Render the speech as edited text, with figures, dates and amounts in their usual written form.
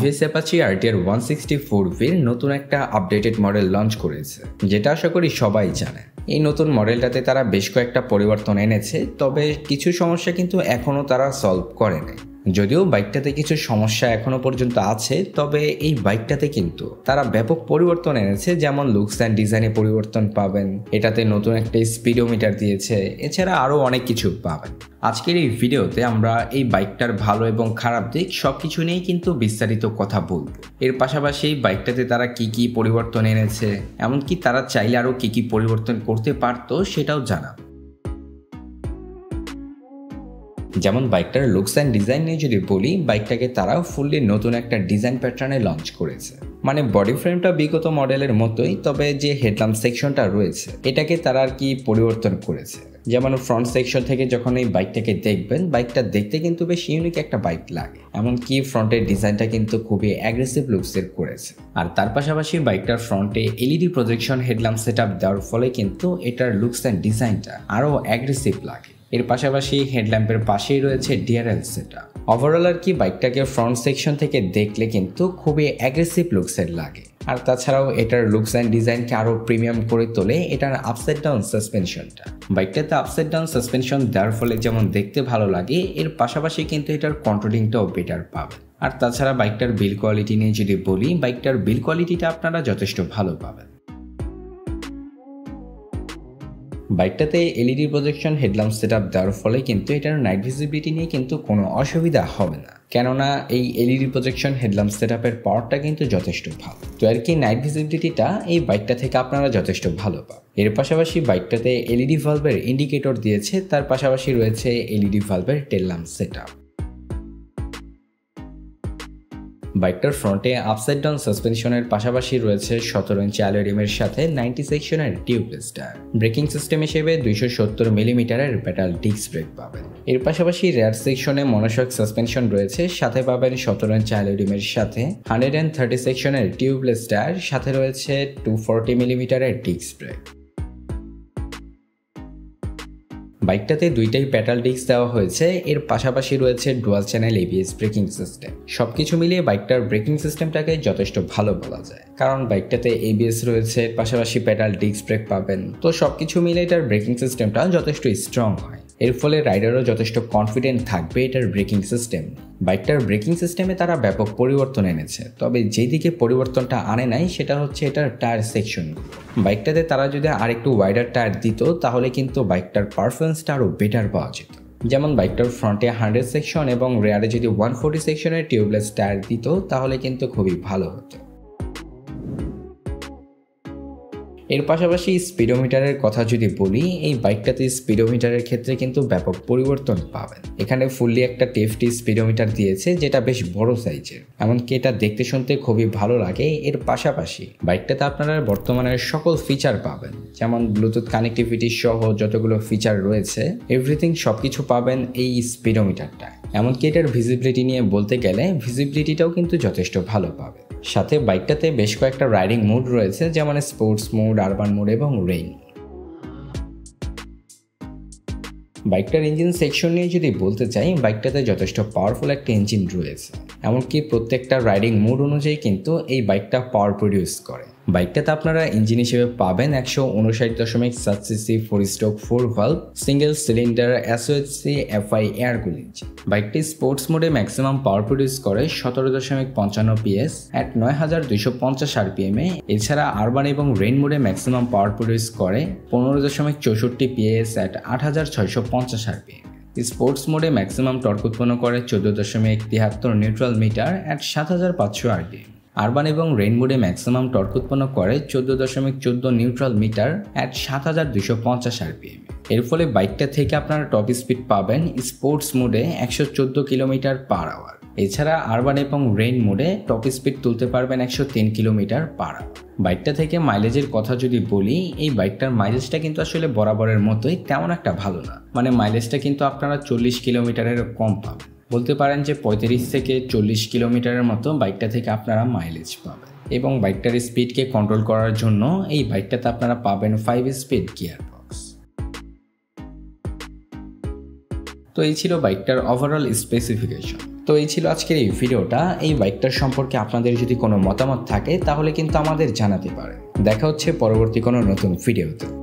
TVS Apache RTR 164V নতুন একটা updated model launch করেছে, যেটা আশা করি সবাই জানে। এই নতুন মডেলটাতে তারা বেশ কয়েকটা পরিবর্তন এনেছে, তবে কিছু সমস্যা কিন্তু এখনও তারা সলভ করেনি। যদিও বাইকটাতে কিছু সমস্যা এখনো পর্যন্ত আছে, তবে এই বাইকটাতে কিন্তু তারা ব্যাপক পরিবর্তন এনেছে। যেমন লুকস অ্যান্ড ডিজাইনে পরিবর্তন পাবেন, এটাতে নতুন একটা স্পিডোমিটার দিয়েছে, এছাড়া আরও অনেক কিছু পাবেন। আজকের এই ভিডিওতে আমরা এই বাইকটার ভালো এবং খারাপ দিক সবকিছু নিয়েই কিন্তু বিস্তারিত কথা বলবো। এর পাশাপাশি এই বাইকটাতে তারা কি পরিবর্তন এনেছে, এমনকি তারা চাইলে আরও কি পরিবর্তন করতে পারতো সেটাও জানাবো। যেমন বাইকটার লুকস অ্যান্ড ডিজাইন নিয়ে যদি বলি, বাইকটাকে তারা ফুললি নতুন একটা ডিজাইন প্যাটার্নে লঞ্চ করেছে। মানে বডি ফ্রেমটা বিগত মডেলের মতোই, তবে যে হেডল্যাম্প সেকশনটা রয়েছে এটাকে তারা আর কি পরিবর্তন করেছে। যেমন ফ্রন্ট সেকশন থেকে যখন এই বাইকটাকে দেখবেন, বাইকটা দেখতে কিন্তু বেশ ইউনিক একটা বাইক লাগে। এমনকি ফ্রন্টের ডিজাইনটা কিন্তু খুবই অ্যাগ্রেসিভ লুকসের করেছে। আর তার পাশাপাশি বাইকটার ফ্রন্টে LED projection headlamp set up দেওয়ার ফলে কিন্তু এটার লুকস অ্যান্ড ডিজাইনটা আরও অ্যাগ্রেসিভ লাগে। এর পাশাপাশি হেডল্যাম্পের পাশেই রয়েছে ডিআরএল সেটআপ। ওভারঅল আর কি বাইকটাকে ফ্রন্ট সেকশন থেকে দেখলে কিন্তু খুবই অ্যাগ্রেসিভ লুকসের লাগে। আর তাছাড়াও এটার লুকস অ্যান্ড ডিজাইনকে আরও প্রিমিয়াম করে তোলে এটার আপসাইড ডাউন সাসপেনশনটা। বাইকটাতে আপসাইড ডাউন সাসপেনশন দেওয়ার ফলে যেমন দেখতে ভালো লাগে, এর পাশাপাশি কিন্তু এটার কন্ট্রোলিংটাও বেটার পাবে। আর তাছাড়া বাইকটার বিল কোয়ালিটি নিয়ে যদি বলি, বাইকটার বিল কোয়ালিটিটা আপনারা যথেষ্ট ভালো পাবেন। বাইকটাতে LED projection headlamp set up দেওয়ার ফলে কিন্তু এটার নাইট ভিজিবিলিটি নিয়ে কিন্তু কোনো অসুবিধা হবে না, কেননা এই এলইডি প্রজেকশন হেডল্যাম্প সেট আপের পাওয়ারটা কিন্তু যথেষ্ট ভালো। তো আর কি নাইট ভিজিবিলিটিটা এই বাইকটা থেকে আপনারা যথেষ্ট ভালো পাবেন। এর পাশাপাশি বাইকটাতে এলইডি ভালভের ইন্ডিকেটর দিয়েছে, তার পাশাপাশি রয়েছে এলইডি ভালভের টেল ল্যাম্প সেট আপ। বাইকটার ফ্রন্টে আপসাইড ডাউন সাসপেনশনের পাশাপাশি রয়েছে 17 ইঞ্চি অ্যালয় রিমের সাথে 90 সেকশনের টিউবলেস টায়ার। ব্রেকিং সিস্টেম হিসেবে 270 মিলিমিটারের পেডাল ডিস্ক ব্রেক পাবেন। এর পাশাপাশি রেয়ার সেকশনে মনোশক সাসপেনশন রয়েছে, সাথে পাবেন 17 ইঞ্চি অ্যালয় রিমের সাথে 130 সেকশনের টিউবলেস টায়ার, সাথে রয়েছে 240 মিলিমিটারের ডিস্ক ব্রেক। বাইকটাতে দুইটাই প্যাডাল ডিস্ক দেওয়া হয়েছে, এর পাশাপাশি রয়েছে dual channel ABS braking system. সবকিছু মিলিয়ে বাইকটার ব্রেকিং সিস্টেমটাকে যথেষ্ট ভালো বলা যায়, কারণ বাইকটাতে এবিএস রয়েছে, পাশাপাশি প্যাডাল ডিস্ক ব্রেক পাবেন। তো সবকিছু মিলিয়ে এটার ব্রেকিং সিস্টেমটা যথেষ্ট স্ট্রং হয়। এর ফলে রাইডারও যথেষ্ট কনফিডেন্ট থাকবে এটার ব্রেকিং সিস্টেম। বাইকটার ব্রেকিং সিস্টেমে তারা ব্যাপক পরিবর্তন এনেছে, তবে যেদিকে পরিবর্তনটা আনে নাই সেটা হচ্ছে এটার টায়ার সেকশনগুলো। বাইকটাতে তারা যদি আরেকটু ওয়াইডার টায়ার দিত, তাহলে কিন্তু বাইকটার পারফরমেন্সটা আরও বেটার পাওয়া যেত। যেমন বাইকটার ফ্রন্টে 100 সেকশন এবং রেয়ারে যদি 140 সেকশনের টিউবলেস টায়ার দিত, তাহলে কিন্তু খুবই ভালো হতো। এর পাশাপাশি স্পিডোমিটারের কথা যদি বলি, এই বাইকটাতে স্পিডোমিটারের ক্ষেত্রে কিন্তু ব্যাপক পরিবর্তন পাবেন। এখানে ফুললি একটা টেফটি স্পিডোমিটার দিয়েছে, যেটা বেশ বড় সাইজের, এমনকি এটা দেখতে শুনতে খুবই ভালো লাগে। এর পাশাপাশি বাইকটাতে আপনারা বর্তমানের সকল ফিচার পাবেন, যেমন ব্লুটুথ কানেক্টিভিটি সহ যতগুলো ফিচার রয়েছে এভরিথিং সবকিছু পাবেন এই স্পিডোমিটারটা। এমনকি এটার ভিজিবিলিটি নিয়ে বলতে গেলে ভিজিবিলিটিটাও কিন্তু যথেষ্ট ভালো পাবে। সাথে বাইকটাতে বেশ কয়েকটা রাইডিং মোড রয়েছে, যেমন স্পোর্টস মোড, আরবান মোড এবং রেইন। বাইকটার ইঞ্জিন সেকশন নিয়ে যদি বলতে চাই, বাইকটাতে যথেষ্ট পাওয়ারফুল একটা ইঞ্জিন রয়েছে, এমনকি প্রত্যেকটা রাইডিং মোড অনুযায়ী কিন্তু এই বাইকটা পাওয়ার প্রডিউস করে। বাইকটাতে আপনারা ইঞ্জিন হিসেবে পাবেন 159.7 CC 4 stroke 4 valve single cylinder SOHC FI air cool engine. বাইকটি স্পোর্টস মোডে ম্যাক্সিমাম পাওয়ার প্রডিউস করে 17.55 PS at 9250 RPM এ। এছাড়া আরবান এবং রেইন মোডে ম্যাক্সিমাম পাওয়ার প্রডিউস করে 15.64 PS at 8650 RPM। স্পোর্টস মোডে ম্যাক্সিমাম টর্ক উৎপন্ন করে 14.73 newton metre at 7500 RPM। Urban এবং রেইন মোডে ম্যাক্সিমাম টর্ক উৎপন্ন করে 14.14 নিউট্রাল মিটার at 7250 RPM। এর ফলে বাইকটা থেকে আপনারা টপ স্পিড পাবেন স্পোর্টস মোডে 114 কিলোমিটার পার আওয়ার। এছাড়া আরবান এবং রেইন মোডে টপ স্পিড তুলতে পারবেন 103 কিলোমিটার পার আওয়ার। বাইকটা থেকে মাইলেজের কথা যদি বলি, এই বাইকটার মাইলেজটা কিন্তু আসলে বরাবরের মতোই, তেমন একটা ভালো না। মানে মাইলেজটা কিন্তু আপনারা 40 কিলোমিটারের কম পাবেন। বলতে পারেন যে 35 থেকে 40 কিলোমিটারের মতো বাইকটা থেকে আপনারা মাইলেজ পাবেন। এবং বাইকটার স্পিডকে কন্ট্রোল করার জন্য এই বাইকটাতে আপনারা পাবেন 5 স্পিড গিয়ার। তো এই ছিল বাইকটার ওভারঅল স্পেসিফিকেশন। তো এই ছিল আজকের এই ভিডিওটা। এই বাইকটার সম্পর্কে আপনাদের যদি কোনো মতামত থাকে তাহলে কিন্তু আমাদের জানাতে পারেন। দেখা হচ্ছে পরবর্তী কোনো নতুন ভিডিওতে।